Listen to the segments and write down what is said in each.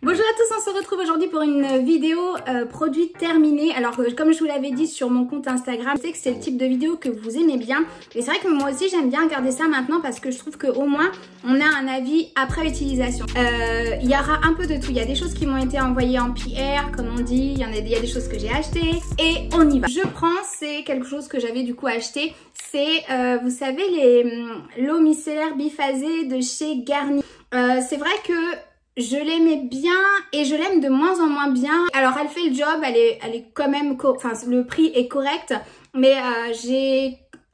Bonjour à tous, on se retrouve aujourd'hui pour une vidéo produit terminé. Alors comme je vous l'avais dit sur mon compte Instagram, je sais que c'est le type de vidéo que vous aimez bien. Et c'est vrai que moi aussi j'aime bien regarder ça maintenant parce que je trouve qu'au moins on a un avis après utilisation. Il y aura un peu de tout, il y a des choses qui m'ont été envoyées en PR comme on dit, il y a des choses que j'ai achetées et on y va. Je prends, c'est quelque chose que j'avais du coup acheté, c'est vous savez l'eau micellaire biphasée de chez Garnier. C'est vrai que je l'aimais bien et je l'aime de moins en moins bien. Alors elle fait le job, elle est quand même, enfin le prix est correct, mais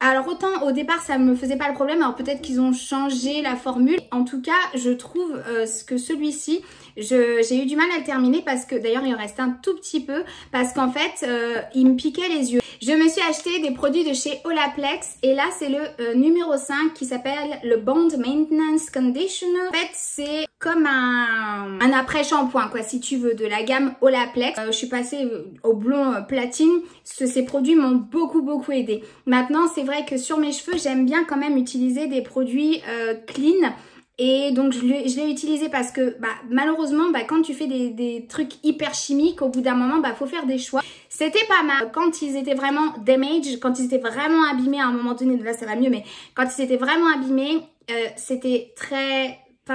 alors autant au départ ça me faisait pas le problème, alors peut-être qu'ils ont changé la formule. En tout cas je trouve que celui-ci, j'ai eu du mal à le terminer parce que d'ailleurs il en reste un tout petit peu parce qu'en fait il me piquait les yeux. Je me suis acheté des produits de chez Olaplex et là c'est le numéro 5 qui s'appelle le Bond Maintenance Conditioner. En fait c'est comme un après-shampoing quoi si tu veux de la gamme Olaplex. Je suis passée au blond platine, ces produits m'ont beaucoup aidé. Maintenant c'est vrai que sur mes cheveux j'aime bien quand même utiliser des produits clean. Et donc je l'ai utilisé parce que malheureusement quand tu fais des trucs hyper chimiques, au bout d'un moment faut faire des choix. C'était pas mal quand ils étaient vraiment damaged, quand ils étaient vraiment abîmés à un moment donné, là ça va mieux, mais quand ils étaient vraiment abîmés, c'était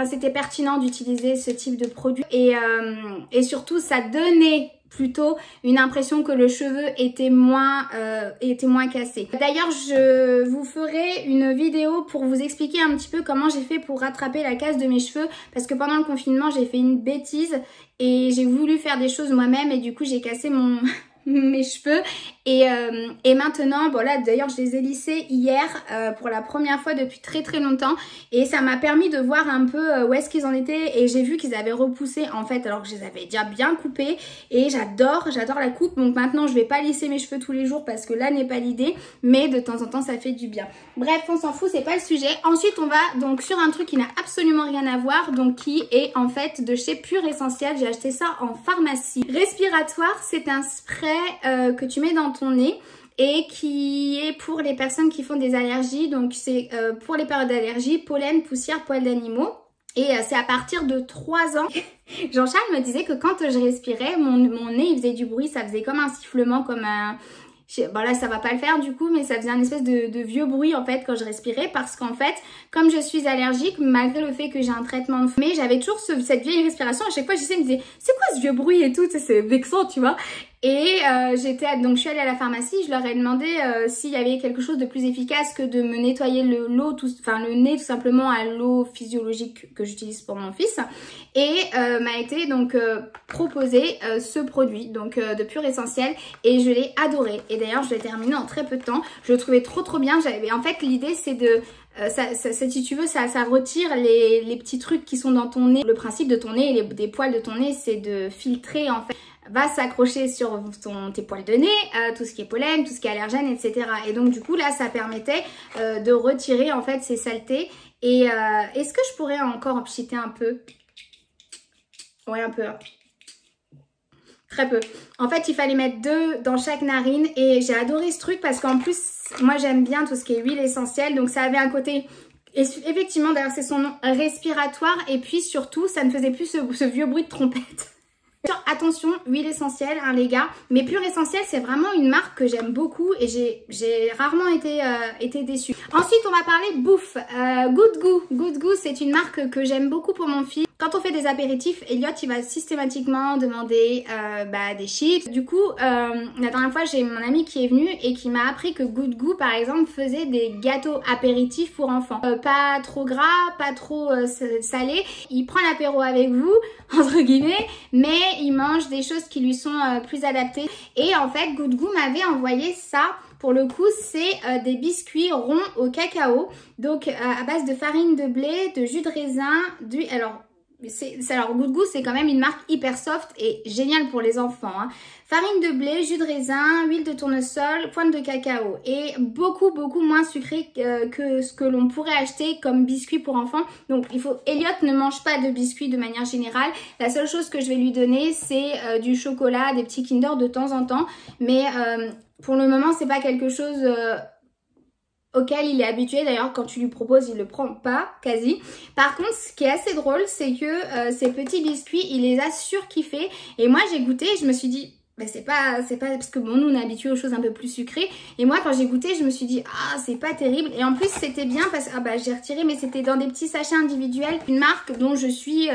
c'était pertinent d'utiliser ce type de produit et surtout ça donnait plutôt une impression que le cheveu était moins cassé. D'ailleurs je vous ferai une vidéo pour vous expliquer un petit peu comment j'ai fait pour rattraper la casse de mes cheveux parce que pendant le confinement j'ai fait une bêtise et j'ai voulu faire des choses moi-même et du coup j'ai cassé mes cheveux et maintenant bon là d'ailleurs je les ai lissés hier pour la première fois depuis très longtemps et ça m'a permis de voir un peu où est-ce qu'ils en étaient et j'ai vu qu'ils avaient repoussé en fait alors que je les avais déjà bien coupés et j'adore la coupe. Donc maintenant je vais pas lisser mes cheveux tous les jours parce que là n'est pas l'idée, mais de temps en temps ça fait du bien. Bref on s'en fout, c'est pas le sujet. Ensuite on va donc sur un truc qui n'a absolument rien à voir, donc qui est en fait de chez Pure Essentiel. J'ai acheté ça en pharmacie. Respiratoire, c'est un spray que tu mets dans ton nez et qui est pour les personnes qui font des allergies. Donc c'est pour les périodes d'allergie, pollen, poussière, poils d'animaux. Et c'est à partir de 3 ans. Jean-Charles me disait que quand je respirais, mon nez il faisait du bruit, ça faisait comme un sifflement, comme un... Bon là ça va pas le faire du coup, mais ça faisait un espèce de vieux bruit en fait quand je respirais parce qu'en fait comme je suis allergique, malgré le fait que j'ai un traitement de fumée, j'avais toujours cette vieille respiration. À chaque fois je me disais c'est quoi ce vieux bruit et tout, c'est vexant tu vois. Et donc je suis allée à la pharmacie, je leur ai demandé s'il y avait quelque chose de plus efficace que de me nettoyer le nez tout simplement à l'eau physiologique que j'utilise pour mon fils. Et m'a été donc proposé ce produit donc de Pure Essentiel et je l'ai adoré. Et d'ailleurs je l'ai terminé en très peu de temps. Je le trouvais trop bien. En fait l'idée c'est de si tu veux ça retire les petits trucs qui sont dans ton nez. Le principe de ton nez et des poils de ton nez c'est de filtrer en fait, va s'accrocher sur tes poils de nez, tout ce qui est pollen, tout ce qui est allergène, etc. Et donc du coup là ça permettait de retirer en fait ces saletés. Et est-ce que je pourrais encore en pchiter un peu? Ouais un peu. Très peu. En fait il fallait mettre 2 dans chaque narine et j'ai adoré ce truc parce qu'en plus moi j'aime bien tout ce qui est huile essentielle, donc ça avait un côté... Et effectivement d'ailleurs c'est son nom, respiratoire, et puis surtout ça ne faisait plus ce vieux bruit de trompette. Attention, huile essentielle hein, les gars, mais Pure Essentiel c'est vraiment une marque que j'aime beaucoup et j'ai rarement été déçue. Ensuite on va parler bouffe. Good Goût c'est une marque que j'aime beaucoup pour mon fils. Quand on fait des apéritifs, Elliot il va systématiquement demander des chips. Du coup la dernière fois j'ai mon ami qui est venu et qui m'a appris que Good Goût par exemple faisait des gâteaux apéritifs pour enfants. Pas trop gras, pas trop salé. Il prend l'apéro avec vous entre guillemets, mais il mange des choses qui lui sont plus adaptées. Et en fait Good Goût m'avait envoyé ça. Pour le coup c'est des biscuits ronds au cacao, donc à base de farine de blé, de jus de raisin, alors Good Goût c'est quand même une marque hyper soft et géniale pour les enfants hein. Farine de blé, jus de raisin, huile de tournesol, pointe de cacao et beaucoup moins sucré que ce que l'on pourrait acheter comme biscuit pour enfants. Donc Elliot ne mange pas de biscuits de manière générale. La seule chose que je vais lui donner c'est du chocolat, des petits Kinder de temps en temps, mais pour le moment c'est pas quelque chose auquel il est habitué. D'ailleurs, quand tu lui proposes, il le prend pas, quasi. Par contre, ce qui est assez drôle, c'est que ces petits biscuits, il les a surkiffés. Et moi, j'ai goûté et je me suis dit, bah, c'est pas parce que bon, nous, on est habitués aux choses un peu plus sucrées. Et moi, quand j'ai goûté, je me suis dit, ah, c'est pas terrible. Et en plus, c'était bien parce que, ah bah, j'ai retiré, mais c'était dans des petits sachets individuels. Une marque dont je suis,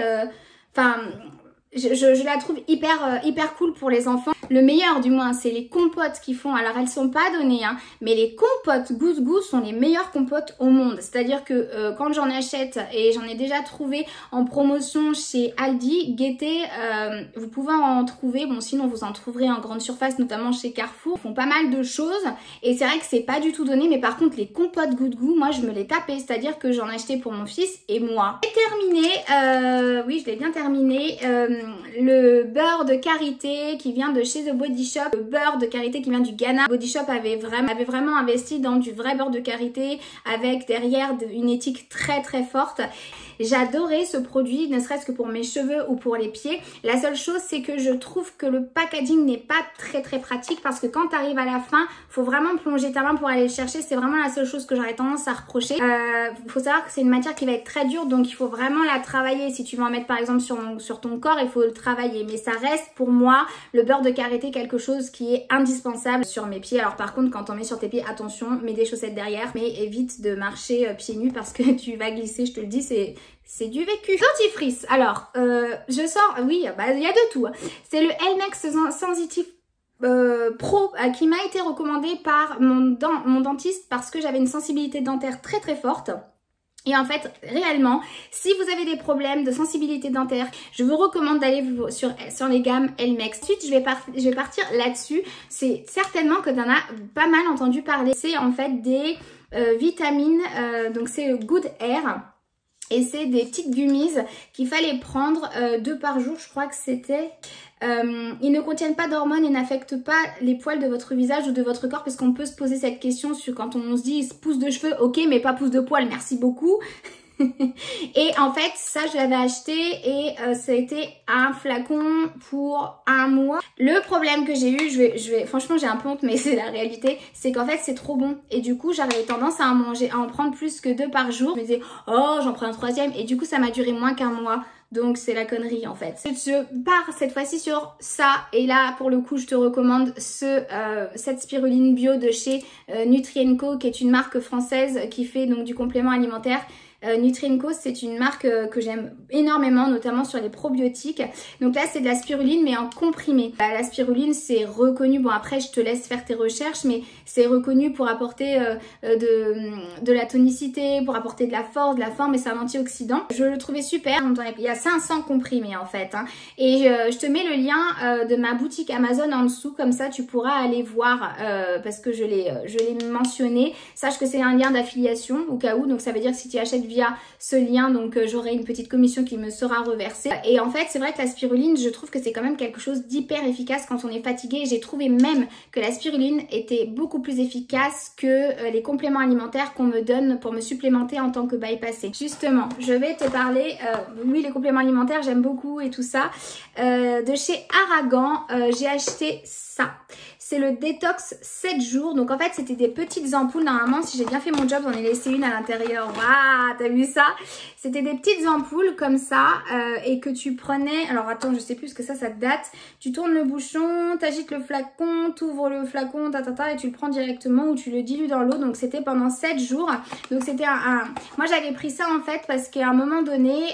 je la trouve hyper cool pour les enfants. Le meilleur du moins, c'est les compotes qu'ils font. Alors elles sont pas données, hein, mais les compotes Goose Goose sont les meilleures compotes au monde. C'est-à-dire que quand j'en achète, et j'en ai déjà trouvé en promotion chez Aldi, Gaieté, vous pouvez en trouver. Bon, sinon vous en trouverez en grande surface, notamment chez Carrefour. Ils font pas mal de choses et c'est vrai que c'est pas du tout donné. Mais par contre, les compotes Goose Goose, moi je me les tapais. C'est-à-dire que j'en achetais pour mon fils et moi. J'ai terminé, oui je l'ai bien terminé. Le beurre de karité qui vient de chez The Body Shop, le beurre de karité qui vient du Ghana. Body Shop avait vraiment investi dans du vrai beurre de karité avec derrière une éthique très forte. J'adorais ce produit, ne serait-ce que pour mes cheveux ou pour les pieds. La seule chose, c'est que je trouve que le packaging n'est pas très pratique parce que quand tu arrives à la fin, faut vraiment plonger ta main pour aller le chercher. C'est vraiment la seule chose que j'aurais tendance à reprocher. Faut savoir que c'est une matière qui va être très dure, donc il faut vraiment la travailler. Si tu veux en mettre par exemple sur ton corps, il faut le travailler. Mais ça reste pour moi, le beurre de karité, quelque chose qui est indispensable sur mes pieds. Alors par contre, quand on met sur tes pieds, attention, mets des chaussettes derrière, mais évite de marcher pieds nus parce que tu vas glisser, je te le dis, c'est du vécu. Dentifrice. Alors, je sors, oui, bah il y a de tout. C'est le Elmex Sensitive Pro qui m'a été recommandé par mon dentiste parce que j'avais une sensibilité dentaire très forte. Et en fait, réellement, si vous avez des problèmes de sensibilité dentaire, je vous recommande d'aller sur les gammes Elmex. Ensuite, je vais partir là-dessus. C'est certainement que tu en as pas mal entendu parler. C'est en fait des vitamines, donc c'est le Good Air. Et c'est des petites gummies qu'il fallait prendre 2 par jour, je crois que c'était. Ils ne contiennent pas d'hormones et n'affectent pas les poils de votre visage ou de votre corps, parce qu'on peut se poser cette question sur quand on se dit pouce de cheveux, ok, mais pas pouce de poils, merci beaucoup. Et en fait, ça je l'avais acheté et ça a été un flacon pour 1 mois. Le problème que j'ai eu, franchement j'ai un peu honte, mais c'est la réalité, c'est qu'en fait c'est trop bon et du coup j'avais tendance à en prendre plus que 2 par jour. Je me disais oh j'en prends un 3e et du coup ça m'a duré moins qu'1 mois. Donc c'est la connerie en fait. Je pars cette fois-ci sur ça et là pour le coup je te recommande cette spiruline bio de chez Nutrienco, qui est une marque française qui fait donc du complément alimentaire. Nutrienco, c'est une marque que j'aime énormément, notamment sur les probiotiques. Donc là, c'est de la spiruline, mais en comprimé. La spiruline, c'est reconnu, bon après, je te laisse faire tes recherches, mais c'est reconnu pour apporter de la tonicité, pour apporter de la force, de la forme, et c'est un antioxydant. Je le trouvais super. Il y a 500 comprimés en fait. Hein. Et je te mets le lien de ma boutique Amazon en dessous, comme ça, tu pourras aller voir, parce que je l'ai mentionné. Sache que c'est un lien d'affiliation au cas où, donc ça veut dire que si tu achètes via ce lien, donc j'aurai une petite commission qui me sera reversée. Et en fait, c'est vrai que la spiruline, je trouve que c'est quand même quelque chose d'hyper efficace quand on est fatigué. J'ai trouvé même que la spiruline était beaucoup plus efficace que les compléments alimentaires qu'on me donne pour me supplémenter en tant que bypassé. Justement, je vais te parler, oui, les compléments alimentaires, j'aime beaucoup et tout ça. De chez Aragan, j'ai acheté ça. C'est le détox 7 jours. Donc en fait, c'était des petites ampoules. Normalement, si j'ai bien fait mon job, j'en ai laissé une à l'intérieur. Waouh, t'as vu ça? C'était des petites ampoules comme ça et que tu prenais. Alors attends, je sais plus ce que ça date. Tu tournes le bouchon, t'agites le flacon, t'ouvres le flacon, et tu le prends directement ou tu le dilues dans l'eau. Donc c'était pendant 7 jours. Donc c'était Moi j'avais pris ça en fait parce qu'à un moment donné,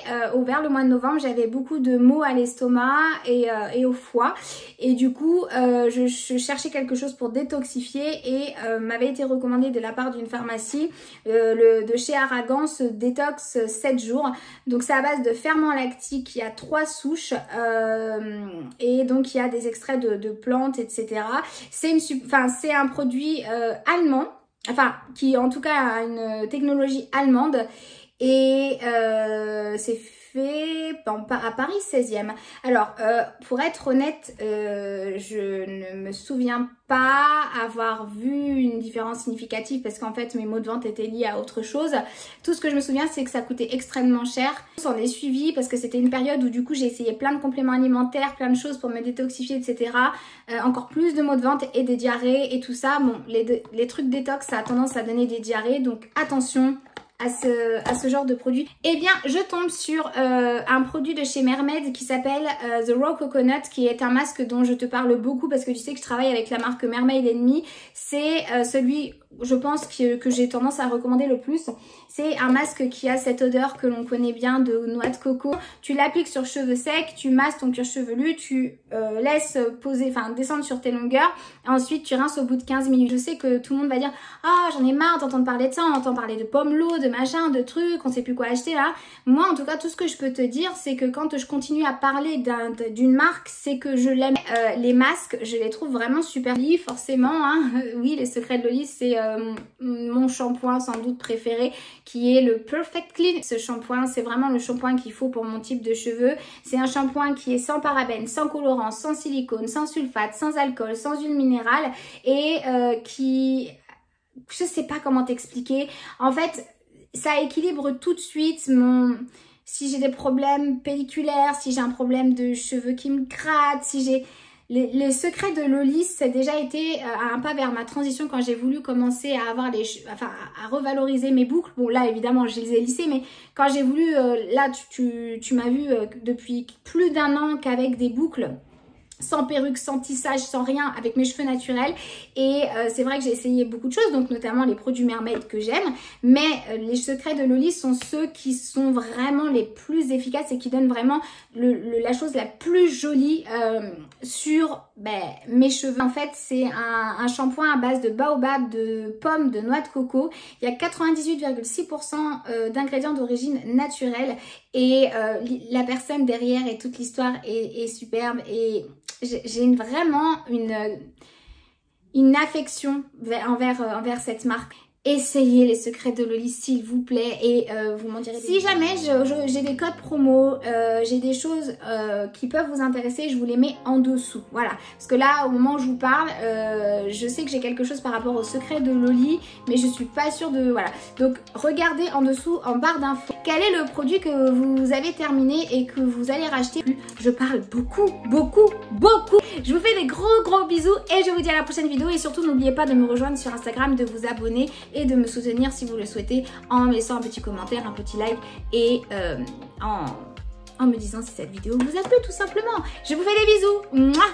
vers le mois de novembre, j'avais beaucoup de maux à l'estomac et au foie. Et du coup, je cherchais quelque chose pour détoxifier et m'avait été recommandé de la part d'une pharmacie de chez Aragan ce détox 7 jours. Donc c'est à base de ferment lactique, il y a 3 souches et donc il y a des extraits de plantes, etc. C'est un produit allemand, enfin qui en tout cas a une technologie allemande et c'est fait à Paris 16e. Alors, pour être honnête, je ne me souviens pas avoir vu une différence significative parce qu'en fait mes maux de ventre étaient liés à autre chose. Tout ce que je me souviens, c'est que ça coûtait extrêmement cher. On s'en est suivi parce que c'était une période où du coup j'ai essayé plein de compléments alimentaires, plein de choses pour me détoxifier, etc. Encore plus de maux de ventre et des diarrhées et tout ça. Bon, les trucs détox, ça a tendance à donner des diarrhées, donc attention à ce genre de produit. Eh bien, je tombe sur un produit de chez Mermaid qui s'appelle The Raw Coconut, qui est un masque dont je te parle beaucoup parce que tu sais que je travaille avec la marque Mermaid & Me. C'est celui, je pense, que j'ai tendance à recommander le plus. C'est un masque qui a cette odeur que l'on connaît bien de noix de coco. Tu l'appliques sur cheveux secs, tu masses ton cuir chevelu, tu laisses poser, enfin descendre sur tes longueurs. Et ensuite, tu rinces au bout de 15 minutes. Je sais que tout le monde va dire « Ah, j'en ai marre d'entendre parler de ça, on entend parler de pomelo, de machin, de trucs, on sait plus quoi acheter là. » Moi, en tout cas, tout ce que je peux te dire, c'est que quand je continue à parler d'une marque, c'est que je l'aime. Les masques, je les trouve vraiment super jolis, forcément. Hein. Oui, les secrets de Loli, c'est mon shampoing sans doute préféré, qui est le Perfect Clean. Ce shampoing, c'est vraiment le shampoing qu'il faut pour mon type de cheveux. C'est un shampoing qui est sans parabènes, sans colorants, sans silicone, sans sulfate, sans alcool, sans huile minérale et qui... Je sais pas comment t'expliquer. En fait, ça équilibre tout de suite si j'ai des problèmes pelliculaires, si j'ai un problème de cheveux qui me grattent, si j'ai... Les secrets de Loli, ça a déjà été un pas vers ma transition quand j'ai voulu commencer à avoir à revaloriser mes boucles. Bon là évidemment je les ai lissées, mais quand j'ai voulu, là tu m'as vu depuis plus d'1 an qu'avec des boucles sans perruque, sans tissage, sans rien, avec mes cheveux naturels. Et c'est vrai que j'ai essayé beaucoup de choses, donc notamment les produits Mermaid que j'aime. Mais les secrets de Loli sont ceux qui sont vraiment les plus efficaces et qui donnent vraiment la chose la plus jolie sur mes cheveux. En fait, c'est un shampoing à base de baobab, de pommes, de noix de coco. Il y a 98,6% d'ingrédients d'origine naturelle. Et la personne derrière et toute l'histoire est superbe. Et j'ai vraiment une affection envers cette marque. Essayez les secrets de Loli s'il vous plaît et vous m'en direz. Si jamais j'ai des codes promo, j'ai des choses qui peuvent vous intéresser, je vous les mets en dessous. Voilà, parce que là au moment où je vous parle, je sais que j'ai quelque chose par rapport aux secrets de Loli, mais je suis pas sûre de... Voilà, donc regardez en dessous en barre d'infos quel est le produit que vous avez terminé et que vous allez racheter. Je parle beaucoup. Je vous fais des gros bisous et je vous dis à la prochaine vidéo. Et surtout n'oubliez pas de me rejoindre sur Instagram, de vous abonner et de me soutenir si vous le souhaitez en me laissant un petit commentaire, un petit like et en me disant si cette vidéo vous a plu tout simplement. Je vous fais des bisous. Mouah.